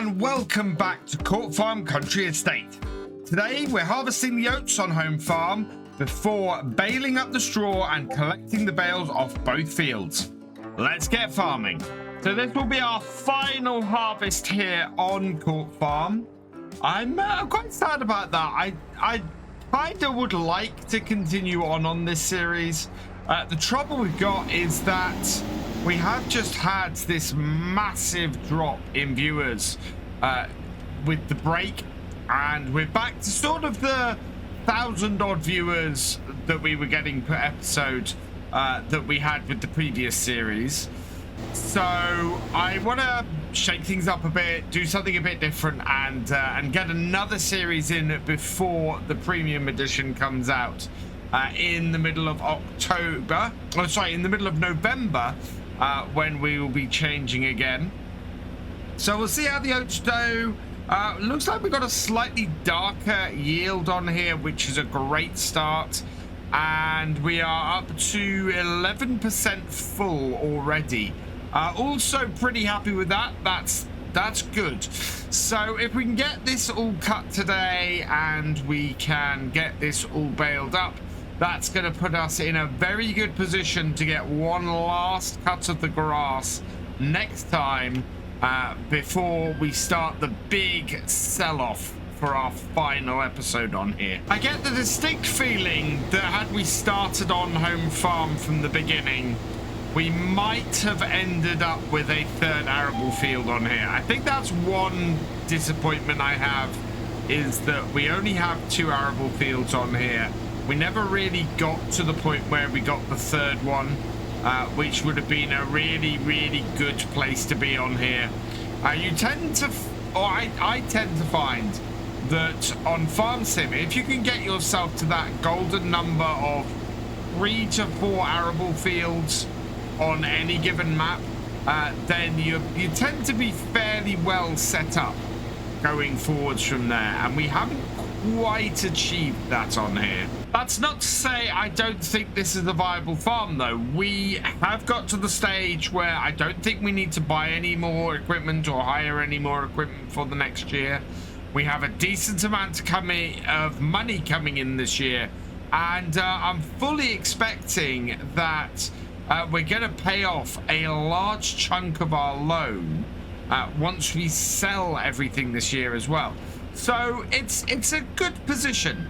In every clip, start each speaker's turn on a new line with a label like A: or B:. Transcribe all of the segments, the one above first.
A: and welcome back to Court Farm Country Estate. Today we're harvesting the oats on home farm before baling up the straw and collecting the bales off both fields. Let's get farming. So this will be our final harvest here on Court Farm. I'm quite sad about that. I kind of would like to continue on this series. The trouble we've got is that we have just had this massive drop in viewers with the break, and we're back to sort of the 1,000 odd viewers that we were getting per episode that we had with the previous series. So I want to shake things up a bit, do something a bit different, and get another series in before the premium edition comes out in the middle of October. Oh, sorry, in the middle of November, when we will be changing again. So we'll see how the oats do. Looks like we've got a slightly darker yield on here, which is a great start. And we are up to 11% full already. Also pretty happy with that. That's good. So if we can get this all cut today and we can get this all baled up, that's going to put us in a very good position to get one last cut of the grass next time before we start the big sell-off for our final episode on here. I get the distinct feeling that had we started on home farm from the beginning, we might have ended up with a third arable field on here. I think that's one disappointment I have, is that we only have 2 arable fields on here. We never really got to the point where we got the third one, which would have been a really, really good place to be on here. You tend to, or I tend to find that on Farm Sim, if you can get yourself to that golden number of 3 to 4 arable fields on any given map, then you tend to be fairly well set up going forwards from there, and we haven't quite achieved that on here. That's not to say I don't think this is a viable farm, though. We have got to the stage where I don't think we need to buy any more equipment or hire any more equipment for the next year. We have a decent amount of money coming in this year, and I'm fully expecting that we're going to pay off a large chunk of our loan once we sell everything this year as well. So it's a good position.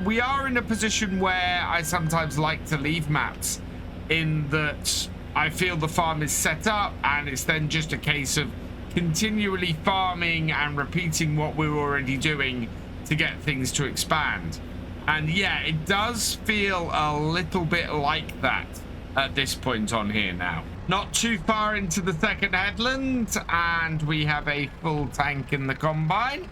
A: We are in a position where I sometimes like to leave maps, in that I feel the farm is set up and it's then just a case of continually farming and repeating what we're already doing to get things to expand. And yeah, it does feel a little bit like that at this point on here now. Not too far into the second headland, and we have a full tank in the combine.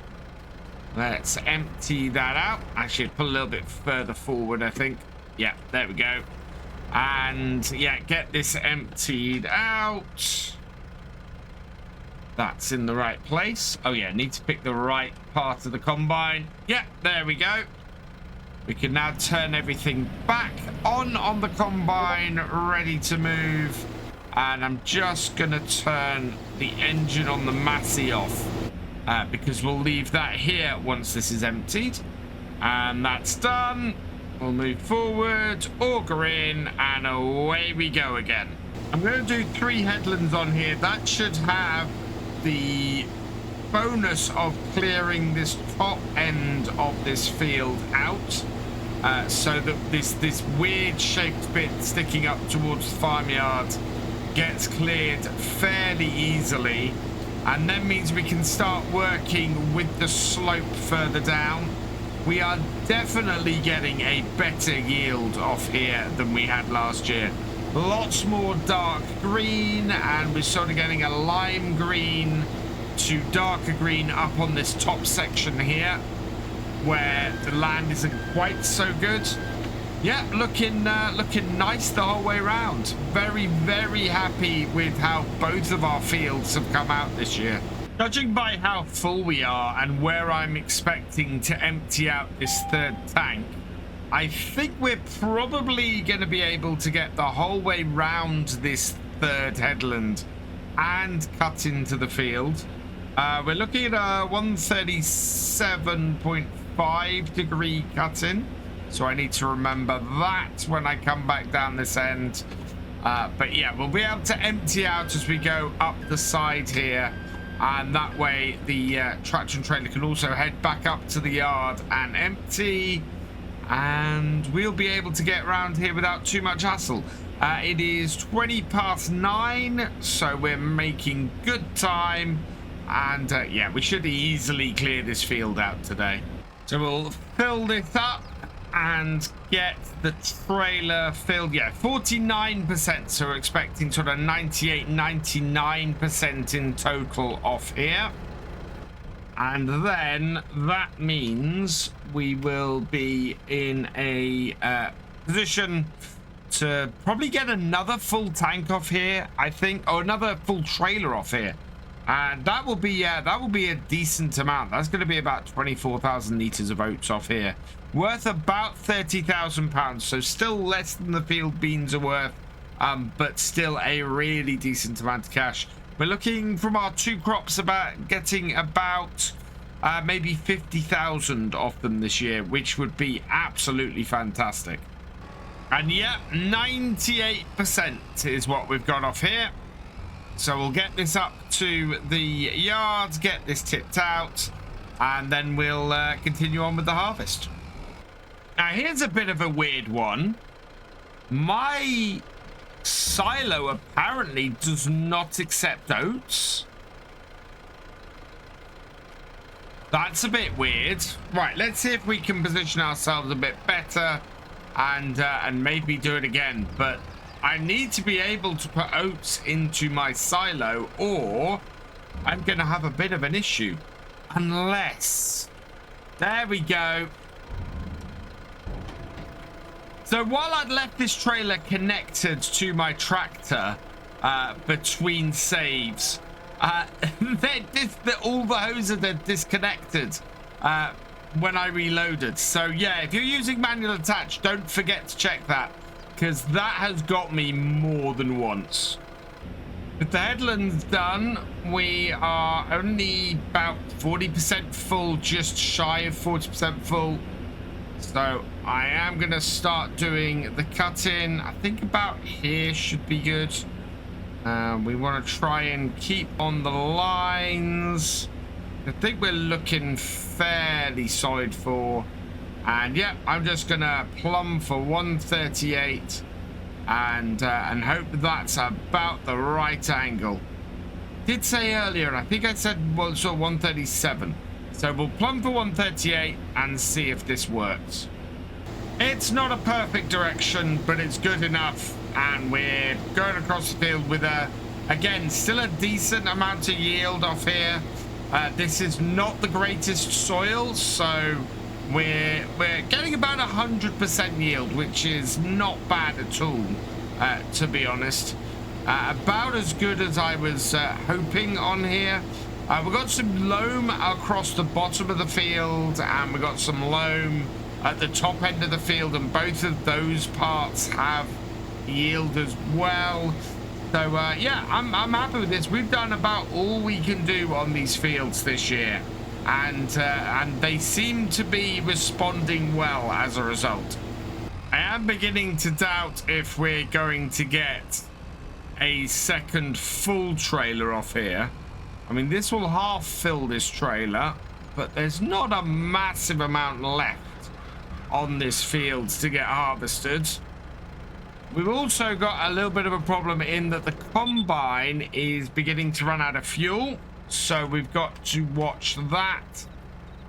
A: Let's empty that out. Actually, put a little bit further forward, I think. Yeah, there we go. And yeah, get this emptied out. That's in the right place. Oh yeah, need to pick the right part of the combine. Yeah, there we go. We can now turn everything back on the combine, ready to move. And I'm just gonna turn the engine on the Massey off, because we'll leave that here once this is emptied. And that's done. We'll move forward, auger in, and away we go again. I'm going to do 3 headlands on here. That should have the bonus of clearing this top end of this field out, so that this weird shaped bit sticking up towards the farmyard gets cleared fairly easily, and then means we can start working with the slope further down. We are definitely getting a better yield off here than we had last year. Lots more dark green, and we're sort of getting a lime green to darker green up on this top section here, where the land isn't quite so good. Yeah, looking nice the whole way around. Very, very happy with how both of our fields have come out this year. Judging by how full we are and where I'm expecting to empty out this third tank, I think we're probably going to be able to get the whole way round this third headland and cut into the field. We're looking at a 137.5 degree cut-in. So I need to remember that when I come back down this end. But yeah, we'll be able to empty out as we go up the side here. And that way the traction trailer can also head back up to the yard and empty. And we'll be able to get around here without too much hassle. It is 9:20, so we're making good time. And yeah, we should easily clear this field out today. So we'll fill this up and get the trailer filled. Yeah, 49%. So we're expecting sort of 98, 99% in total off here. And then that means we will be in a position to probably get another full tank off here, I think, or another full trailer off here. And that will be a decent amount. That's going to be about 24,000 litres of oats off here, worth about £30,000. So still less than the field beans are worth, but still a really decent amount of cash. We're looking from our 2 crops about getting about maybe 50,000 off them this year, which would be absolutely fantastic. And yeah, 98% is what we've got off here. So we'll get this up to the yards, get this tipped out, and then we'll continue on with the harvest. Now, here's a bit of a weird one. My silo apparently does not accept oats. That's a bit weird. Right, let's see if we can position ourselves a bit better and maybe do it again. But I need to be able to put oats into my silo, or I'm going to have a bit of an issue. Unless... There we go. So while I'd left this trailer connected to my tractor between saves, all the hoses are disconnected when I reloaded. So yeah, if you're using manual attach, don't forget to check that, because that has got me more than once. With the headlands done, we are only about 40% full, just shy of 40% full. So I am going to start doing the cut-in. I think about here should be good. We want to try and keep on the lines. I think we're looking fairly solid for. And yeah, I'm just going to plumb for 138 and hope that's about the right angle. Did say earlier, and I think I said, well, so 137. So we'll plumb for 138 and see if this works. It's not a perfect direction, but it's good enough. And we're going across the field with again, still a decent amount of yield off here. This is not the greatest soil, so we're getting about 100% yield, which is not bad at all, to be honest. About as good as I was hoping on here. We've got some loam across the bottom of the field, and we've got some loam at the top end of the field, and both of those parts have yield as well. So yeah, I'm happy with this. We've done about all we can do on these fields this year, and they seem to be responding well as a result. I am beginning to doubt if we're going to get a second full trailer off here. I mean, this will half fill this trailer, but there's not a massive amount left on this field to get harvested. We've also got a little bit of a problem in that the combine is beginning to run out of fuel, so we've got to watch that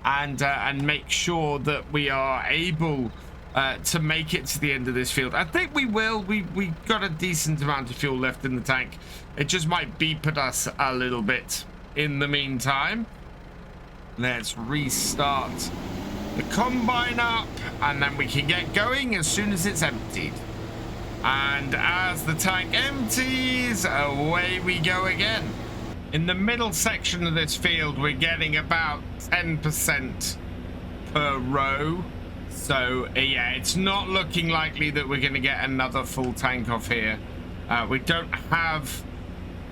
A: and make sure that we are able to make it to the end of this field. I think we will. We've got a decent amount of fuel left in the tank. It just might beep at us a little bit. In the meantime, let's restart the combine up, and then we can get going as soon as it's emptied. And as the tank empties, away we go again. In the middle section of this field, we're getting about 10% per row. So yeah, it's not looking likely that we're going to get another full tank off here. We don't have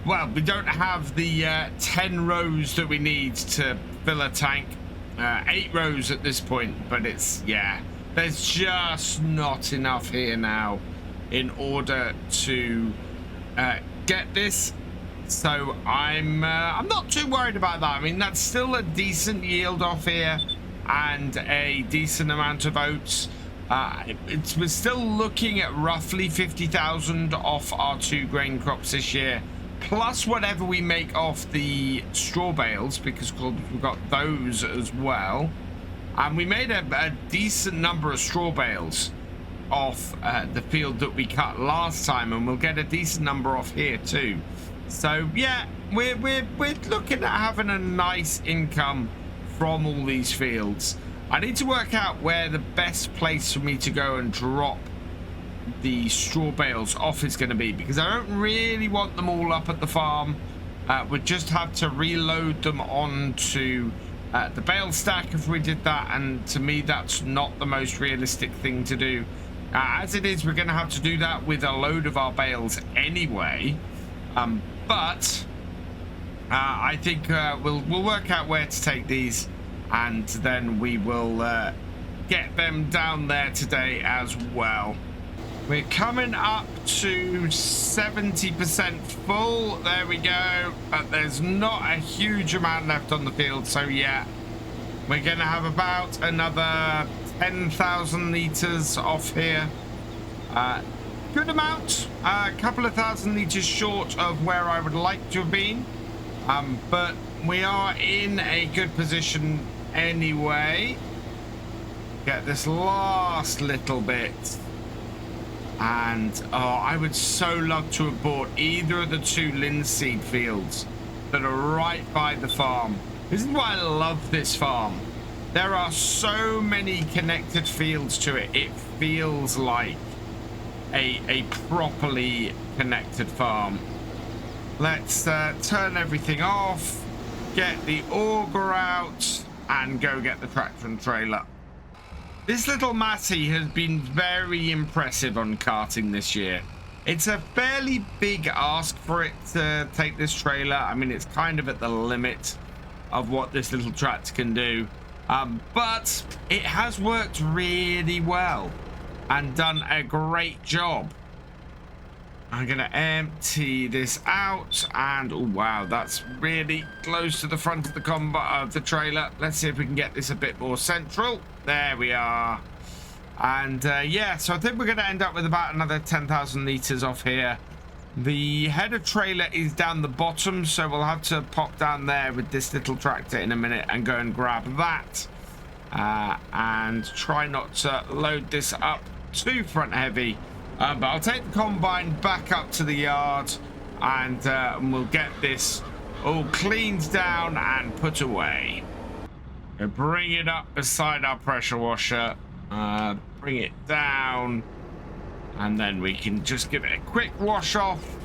A: well, we don't have the 10 rows that we need to fill a tank. 8 rows at this point, but it's, yeah, there's just not enough here now in order to get this. So I'm not too worried about that. I mean, that's still a decent yield off here and a decent amount of oats. We're still looking at roughly 50,000 off our 2 grain crops this year, plus whatever we make off the straw bales, because we've got those as well. And we made a decent number of straw bales off the field that we cut last time, and we'll get a decent number off here too. So yeah, we're looking at having a nice income from all these fields. I need to work out where the best place for me to go and drop the straw bales off is going to be, because I don't really want them all up at the farm. We'd just have to reload them onto the bale stack if we did that, and to me that's not the most realistic thing to do. As it is, we're going to have to do that with a load of our bales anyway. But I think we'll work out where to take these, and then we will get them down there today as well. We're coming up to 70% full. There we go. But there's not a huge amount left on the field. So yeah, we're going to have about another 10,000 litres off here. Good amount. A couple of thousand litres short of where I would like to have been. But we are in a good position anyway. Get this last little bit. And oh, I would so love to have bought either of the 2 linseed fields that are right by the farm. This is why I love this farm. There are so many connected fields to it. It feels like a properly connected farm. Let's turn everything off, get the auger out, and go get the tractor and trailer. This little Matty has been very impressive on carting this year. It's a fairly big ask for it to take this trailer. I mean, it's kind of at the limit of what this little tractor can do. But it has worked really well and done a great job. I'm going to empty this out, and oh, wow, that's really close to the front of the the trailer. Let's see if we can get this a bit more central. There we are. And yeah, so I think we're going to end up with about another 10,000 litres off here. The header trailer is down the bottom, so we'll have to pop down there with this little tractor in a minute and go and grab that. And try not to load this up too front heavy. But I'll take the combine back up to the yard, and we'll get this all cleaned down and put away. We'll bring it up beside our pressure washer, bring it down, and then we can just give it a quick wash off,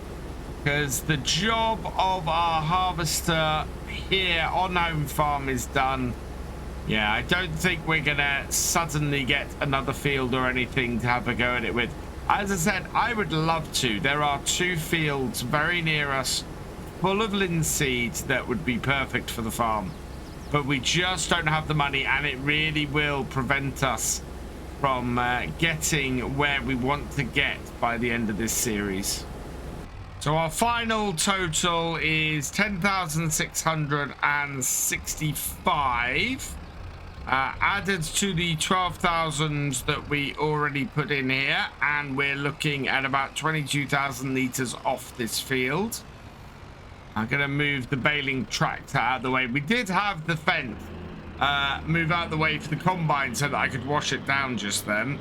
A: because the job of our harvester here on home farm is done. Yeah, I don't think we're gonna suddenly get another field or anything to have a go at it with. As I said, I would love to. There are 2 fields very near us full of linseed that would be perfect for the farm, but we just don't have the money, and it really will prevent us from getting where we want to get by the end of this series. So our final total is 10,665. Added to the 12,000 that we already put in here, and we're looking at about 22,000 litres off this field. I'm going to move the baling tractor out of the way. We did have the fence move out of the way for the combine so that I could wash it down just then,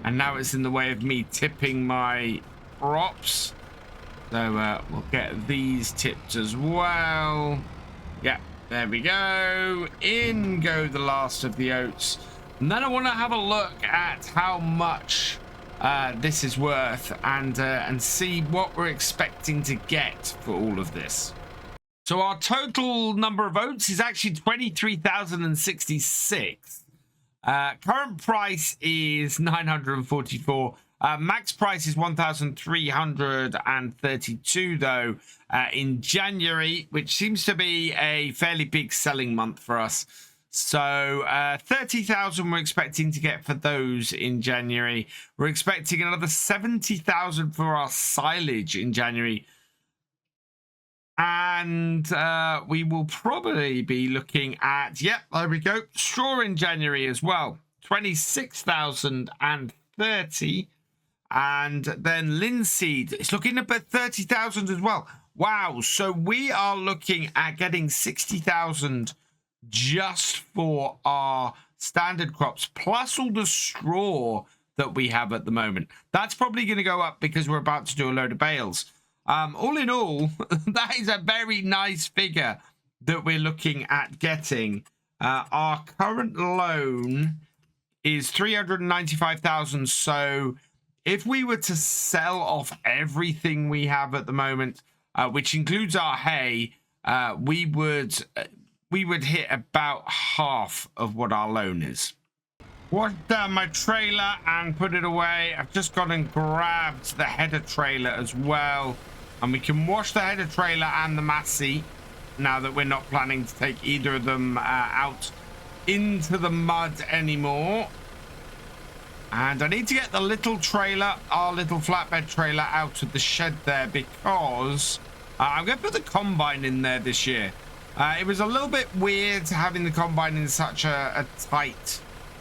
A: and now it's in the way of me tipping my crops. So we'll get these tipped as well. Yeah. There we go. In go the last of the oats. And then I want to have a look at how much this is worth, and see what we're expecting to get for all of this. So our total number of oats is actually 23,066. Current price is 944. Max price is 1,332 though in January, which seems to be a fairly big selling month for us. So 30,000 we're expecting to get for those in January. We're expecting another 70,000 for our silage in January. And we will probably be looking at, yep, there we go, straw in January as well. 26,030. And then linseed, it's looking up at 30,000 as well. Wow, so we are looking at getting 60,000 just for our standard crops, plus all the straw that we have at the moment. That's probably going to go up because we're about to do a load of bales. All in all, that is a very nice figure that we're looking at getting. Our current loan is 395,000. So if we were to sell off everything we have at the moment, which includes our hay, we would hit about half of what our loan is. Washed down my trailer and put it away. I've just gone and grabbed the header trailer as well. And we can wash the header trailer and the Massey now that we're not planning to take either of them out into the mud anymore. And I need to get the little trailer, our little flatbed trailer, out of the shed there because I'm going to put the combine in there this year. It was a little bit weird having the combine in such a tight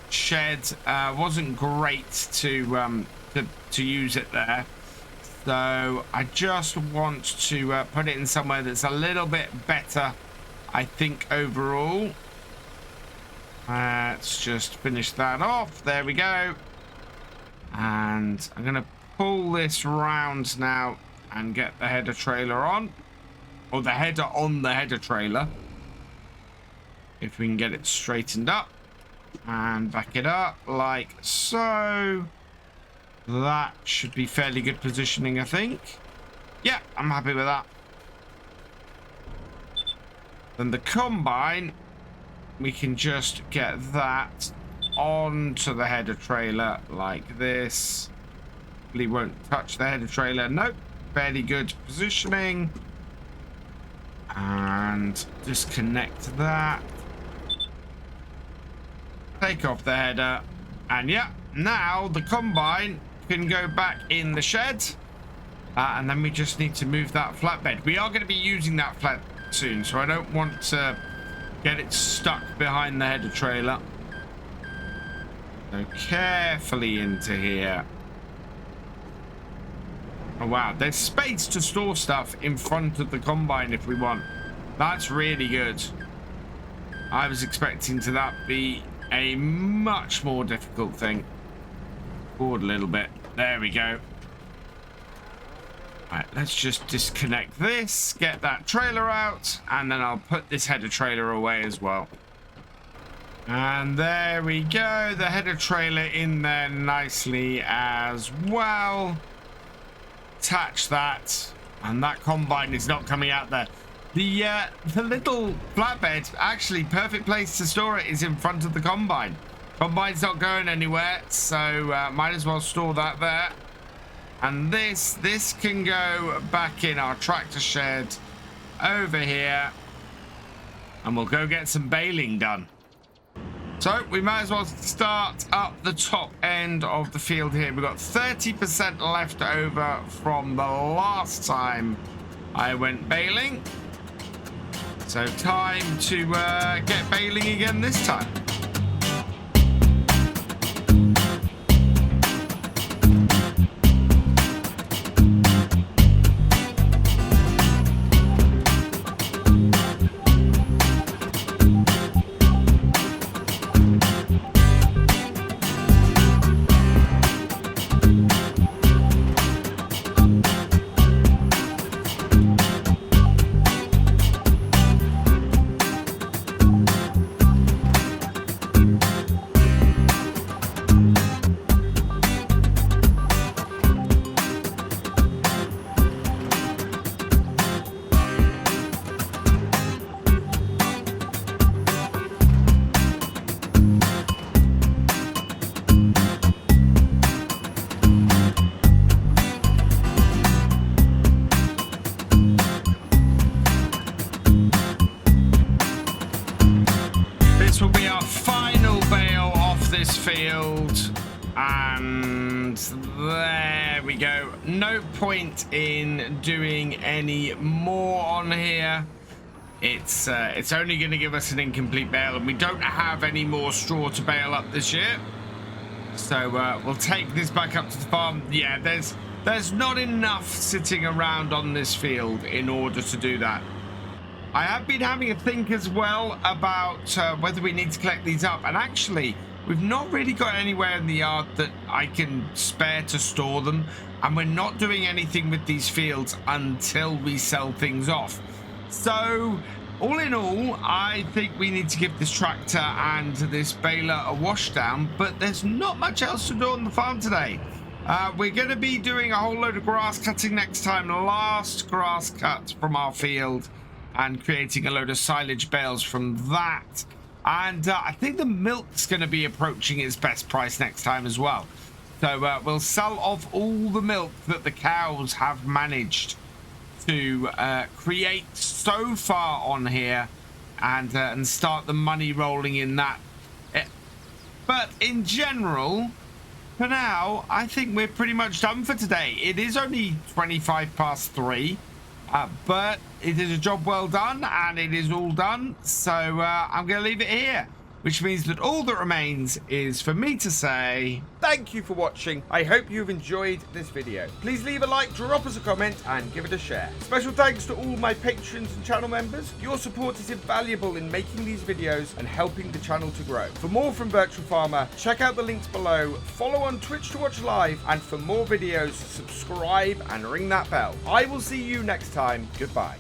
A: shed. Wasn't great to use it there. So I just want to put it in somewhere that's a little bit better, I think, overall. Let's just finish that off. There we go. And I'm going to pull this round now and get the header trailer on. Or the header on the header trailer. If we can get it straightened up. And back it up like so. That should be fairly good positioning, I think. Yeah, I'm happy with that. Then the combine, we can just get that onto the header trailer like this. Probably won't touch the header trailer. Nope. Fairly good positioning. And disconnect that. Take off the header. And yeah, now the combine can go back in the shed. And then we just need to move that flatbed. We are going to be using that flat soon, so I don't want to get it stuck behind the header trailer. So carefully into here. Oh wow, there's space to store stuff in front of the combine if we want. That's really good. I was expecting to that be a much more difficult thing. Forward a little bit. There we go. Right, let's just disconnect this, get that trailer out, and then I'll put this header trailer away as well. And there we go, the header trailer in there nicely as well. Attach that, and that combine is not coming out there. The little flatbed, actually perfect place to store it is in front of the combine. Combine's not going anywhere, so might as well store that there. And this can go back in our tractor shed over here, and we'll go get some baling done. So we might as well start up the top end of the field here. We've got 30% left over from the last time I went baling. So time to get baling again this time. field. And there we go. No point in doing any more on here. It's only going to give us an incomplete bale, and we don't have any more straw to bale up this year. So we'll take this back up to the farm. Yeah, there's not enough sitting around on this field in order to do that. I have been having a think as well about whether we need to collect these up, and actually we've not really got anywhere in the yard that I can spare to store them, and we're not doing anything with these fields until we sell things off. So all in all, I think we need to give this tractor and this baler a wash down, but there's not much else to do on the farm today. We're going to be doing a whole load of grass cutting next time, last grass cut from our field, and creating a load of silage bales from that. And I think the milk's going to be approaching its best price next time as well. So we'll sell off all the milk that the cows have managed to create so far on here, and start the money rolling in that. But in general, for now, I think we're pretty much done for today. It is only 3:25, but it is a job well done, and it is all done. So I'm going to leave it here, which means that all that remains is for me to say thank you for watching. I hope you've enjoyed this video. Please leave a like, drop us a comment, and give it a share. Special thanks to all my patrons and channel members. Your support is invaluable in making these videos and helping the channel to grow. For more from Virtual Farmer, check out the links below, follow on Twitch to watch live, and for more videos, subscribe and ring that bell. I will see you next time. Goodbye.